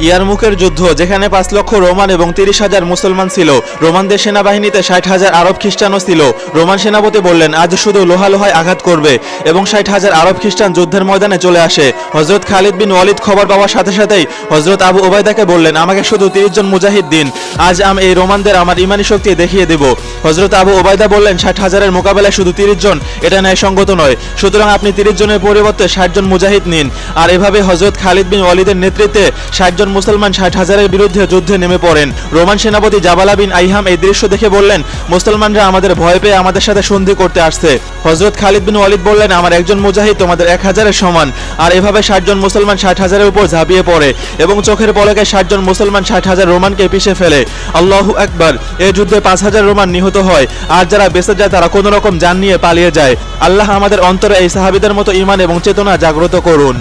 ইয়ারমুকের যুদ্ধ, যেখানে 5 লক্ষ রোমান এবং 30,000 মুসলমান ছিল। রোমানদের সেনাবাহিনীতে 60,000 আরব খ্রিস্টানও ছিল। রোমান সেনাপতি বললেন, আজ শুধু লোহায় আঘাত করবে, এবং 60,000 আরব খ্রিস্টান যুদ্ধের ময়দানে চলে আসে। হযরত খালিদ বিন ওয়ালিদ খবর পাওয়ার সাথে সাথেই হযরত আবু ওবায়দাকে বললেন, আমাকে শুধু 30 জন মুজাহিদ দিন, আজ আমি এই রোমানদের আমার ইমানি শক্তি দেখিয়ে দেব। হযরত আবু ওবায়দা বললেন, 60,000-এর মোকাবেলায় শুধু 30 জন, এটা ন্যায়সঙ্গত নয়, সুতরাং আপনি 30 জনের পরিবর্তে 60 জন মুজাহিদ নিন। আর এভাবে হযরত খালিদ বিন ওয়ালিদের নেতৃত্বে 60 জন মুসলমান 60,000-এর বিরুদ্ধে যুদ্ধে নেমে পড়েন। রোমান সেনাপতি জাবালা বিন আইহাম এই দৃশ্য দেখে বললেন, মুসলমানরা আমাদের ভয় পেয়ে আমাদের সাথে সন্ধি করতে আসছে। হযরত খালিদ বিন ওয়ালিদ বললেন, আমার একজন মুজাহিদ তোমাদের 1000-এর সমান। আর এভাবে 60 জন মুসলমান 60,000-এর উপর ঝাঁপিয়ে পড়ে এবং চোখের পলকে 60 জন মুসলমান 60,000 রোমানকে পিষে ফেলে। আল্লাহু আকবার। এই যুদ্ধে 5,000 রোমান নিহত হয়, আর যারা বেঁচে যায় তারা কোনো রকম জান নিয়ে পালিয়ে যায়। আল্লাহ আমাদের অন্তরে এই সাহাবীদের মতো ঈমান এবং চেতনা জাগ্রত করুন।